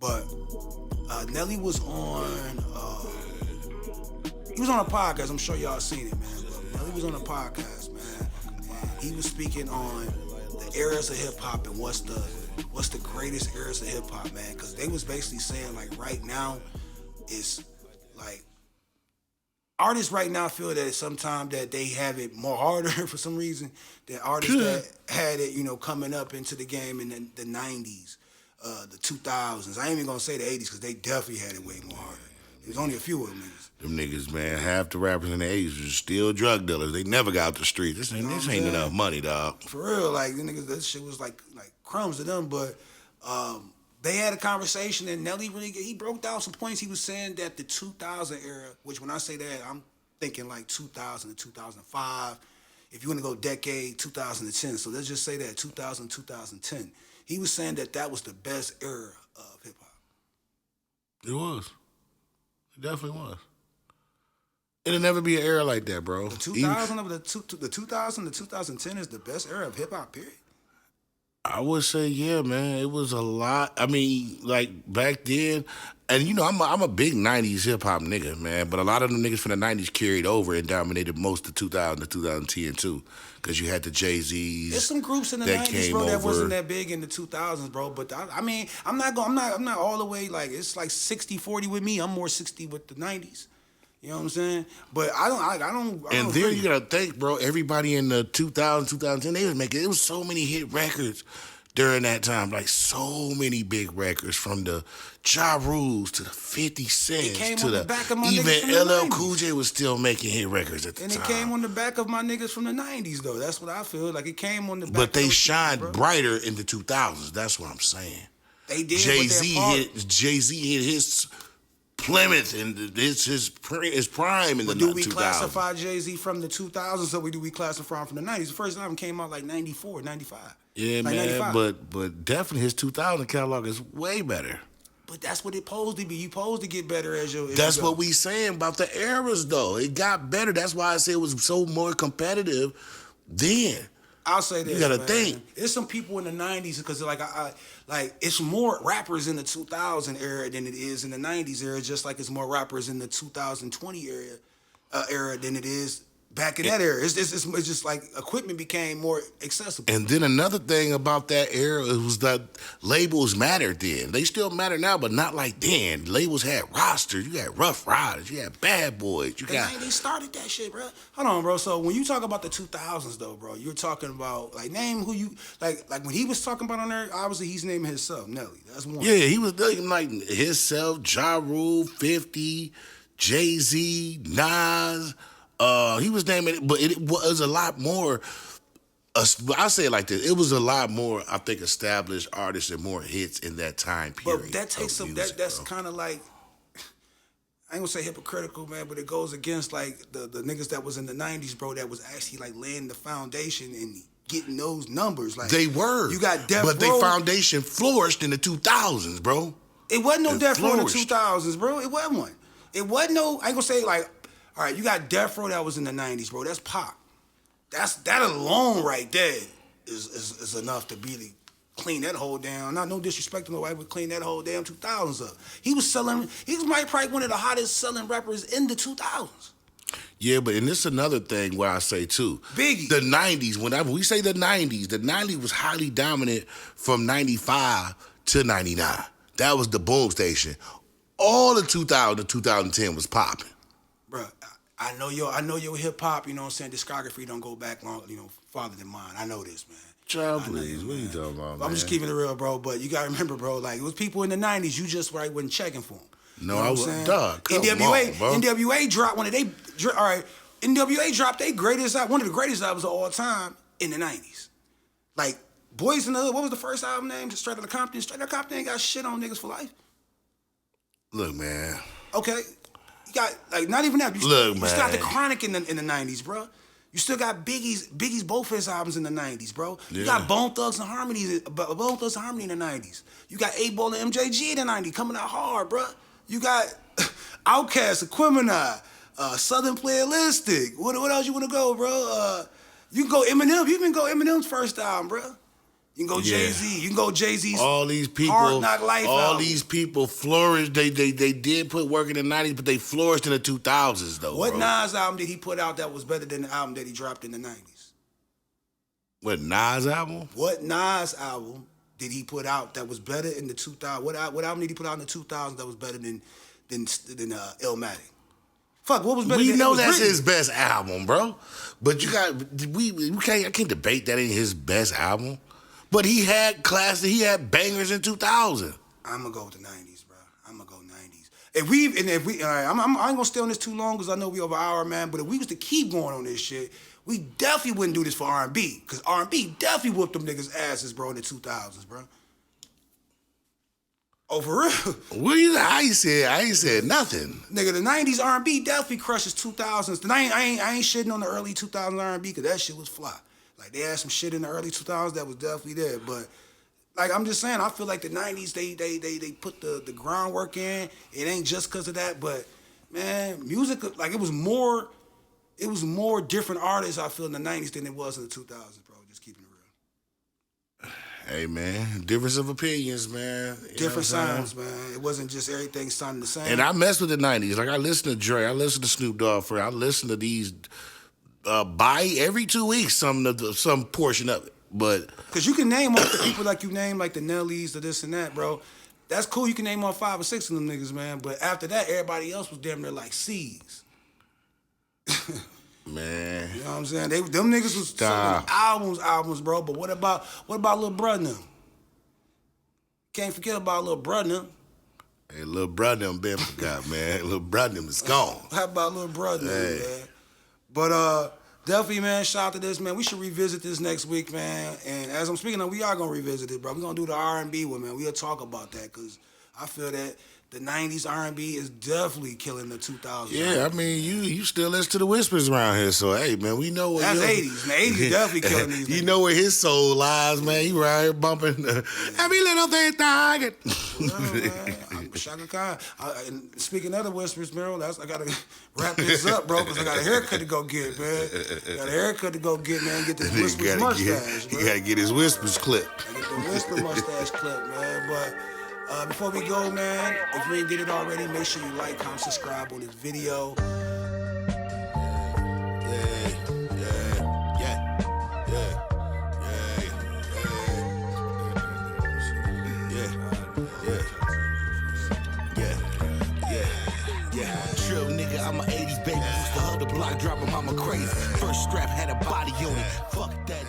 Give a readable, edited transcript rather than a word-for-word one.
But Nelly was on. He was on a podcast. I'm sure y'all seen it, man. But Nelly was on a podcast, man, and he was speaking on the eras of hip hop and what's the greatest eras of hip hop, man. Because they was basically saying like right now, it's like artists right now feel that sometimes that they have it more harder for some reason than artists that had it, coming up into the game in the 90s, the 2000s. I ain't even gonna say the 80s because they definitely had it way more harder. There's only a few of them niggas. Them niggas, man, half the rappers in the 80s was still drug dealers. They never got out the street. This ain't enough money, dog. For real, like, the niggas, that shit was like crumbs to them, but they had a conversation and Nelly he broke down some points. He was saying that the 2000 era, which when I say that, I'm thinking like 2000 to 2005. If you want to go decade, 2010. So let's just say that 2000, 2010. He was saying that was the best era of hip hop. It was. It definitely was. It'll never be an era like that, bro. The 2000 the 2000 to 2010 is the best era of hip hop, period. I would say, yeah, man. It was a lot. I mean, like back then, and I'm a big '90s hip hop nigga, man. But a lot of the niggas from the '90s carried over and dominated most of 2000 to 2010 too, because you had the Jay-Z's. There's some groups in the '90s, bro, that wasn't that big in the 2000s, bro. But I mean, I'm not all the way like it's like 60-40 with me. I'm more 60 with the '90s. You know what I'm saying? But I don't. And there you gotta think, bro. Everybody in the 2000, 2010, they was making. It was so many hit records during that time. Like so many big records, from the Ja Rules to the 50 Cents to the back of my even LL Cool J was still making hit records at the time. And it came on the back of my niggas from the '90s, though. That's what I feel like. It came on the back. But they of shined people, brighter in the 2000s. That's what I'm saying. They did. Jay-Z hit his Plymouth, and it's his prime in the 2000s. Do we classify Jay-Z from the 2000s, or do we classify him from the 90s? The first album came out like 94, 95. Yeah, like man, 95. but definitely his 2000 catalog is way better. But that's what it supposed to be. You supposed to get better as your. That's what we saying about the eras, though. It got better. That's why I say it was so more competitive then. I'll say this. You gotta man. think. There's some people in the '90s because like it's more rappers in the 2000 era than it is in the '90s era. Just like it's more rappers in the 2020 era than it is back in that era. It's just like equipment became more accessible. And then another thing about that era was that labels mattered then. They still matter now, but not like then. Labels had rosters. You had Rough Riders. You had Bad Boys. The 90s started that shit, bro. Hold on, bro. So when you talk about the 2000s, though, bro, you're talking about, like, name who you, like when he was talking about on there, obviously he's naming himself, Nelly. That's one. Yeah, he was naming, like, himself, Ja Rule, 50, Jay-Z, Nas. He was naming it, but it was a lot more. I say it like this: it was a lot more, I think, established artists and more hits in that time period. But that takes some. That's kind of like, I ain't gonna say hypocritical, man, but it goes against like the niggas that was in the '90s, bro. That was actually like laying the foundation and getting those numbers. Like they were. You got Death Row, but their foundation flourished in the 2000s, bro. It wasn't no Death Row in the 2000s, bro. It wasn't one. It wasn't no. I ain't gonna say like. All right, you got Death Row that was in the '90s, bro. That's pop. That alone right there is enough to really clean that whole down. Not no disrespect to nobody, but clean that whole damn 2000s up. He was probably one of the hottest selling rappers in the 2000s. Yeah, but and this is another thing where I say too. Biggie. The 90s, whenever we say the 90s was highly dominant from 95 to 99. That was the boom station. All the 2000 to 2010 was popping. Bro, I know your hip hop, you know what I'm saying, discography don't go back long, farther than mine. I know this, man. Child, please. What are you talking about, man? I'm just keeping it real, bro, but you gotta remember, bro, like it was people in the 90s, you just wasn't checking for them. No, I was dog. NWA dropped one of they all right, NWA dropped their greatest album, one of the greatest albums of all time in the 90s. Like Boys in the Hood, what was the first album name? Straight Outta Compton. Straight Outta Compton ain't got shit on niggas for life. Look, man. Okay. You got, like, not even that. You still got The Chronic in the 90s, bro. You still got Biggie's both his albums in the 90s, bro. You got Bone Thugs and Harmony in the 90s. You got 8-Ball and MJG in the 90s coming out hard, bro. You got Outkast, Aquemini, Southern Playalistic. What else you want to go, bro? You can go Eminem. You can go Eminem's first album, bro. You can go Jay-Z. You can go Jay-Z's all these people, Hard Knock Life all album. these people flourished. They did put work in the 90s, but they flourished in the 2000s though. What bro. Nas album did he put out that was better than the album that he dropped in the 90s? What Nas album? What Nas album did he put out that was better in the 2000s? What album did he put out in the 2000s that was better than Illmatic? Fuck, what was better? We than know It Was that's Written? his best album, bro. But you got I can't debate that ain't his best album. But he had classic, he had bangers in 2000. I'm gonna go with the 90s, bro. I'm gonna go 90s. If we, all right, I ain't gonna stay on this too long because I know we over an hour, man. But if we was to keep going on this shit, we definitely wouldn't do this for R&B because R&B definitely whooped them niggas' asses, bro, in the 2000s, bro. Oh, for real? I ain't said nothing. Nigga, the 90s R&B definitely crushes 2000s. I ain't shitting on the early 2000s R&B because that shit was fly. Like, they had some shit in the early 2000s that was definitely there. But, like, I'm just saying, I feel like the 90s, they put the groundwork in. It ain't just because of that, but, man, music, like, it was more different artists, I feel, in the 90s than it was in the 2000s, bro. Just keeping it real. Hey, man, difference of opinions, man. Different sounds, man. It wasn't just everything sounding the same. And I mess with the 90s. Like, I listen to Dre. I listen to Snoop Dogg. I listen to these every 2 weeks, some portion of it. But because you can name off the people like you name, like the Nellys, the this and that, bro. That's cool. You can name off 5 or 6 of them niggas, man. But after that, everybody else was damn near like C's. Man, you know what I'm saying? Them niggas was selling albums, bro. But what about Lil Bruh now? Can't forget about Lil Bruh now. Hey, Lil Bruh them been forgot, man. Lil Bruh them is gone. How about Lil Bruh now, Hey. man? But definitely, man, shout out to this, man. We should revisit this next week, man. And as I'm speaking of, we are gonna revisit it, bro. We're gonna do the R&B one, man. We'll talk about that because I feel that the 90s R&B is definitely killing the 2000s. Yeah, I mean, you still listen to the whispers around here, so hey, man, we know what That's 80s, man. 80s definitely killing these You niggas. know where his soul lies, man. He right here bumping every little thing target. Yeah, man. I'm Shaka Khan. And speaking of the whispers, bro, I gotta wrap this up, bro, because I got a haircut to go get, man. Got a haircut to go get, man. Get this whispers mustache, He bro. gotta get his whispers clipped. Get the whisper mustache clip, man. But before we go, man, if you ain't did it already, make sure you like, comment, subscribe on this video. Trill nigga, I'm a 80s baby. Used to hug the block, drop 'em, I'm a crazy. First strap had a body on it. Fuck that.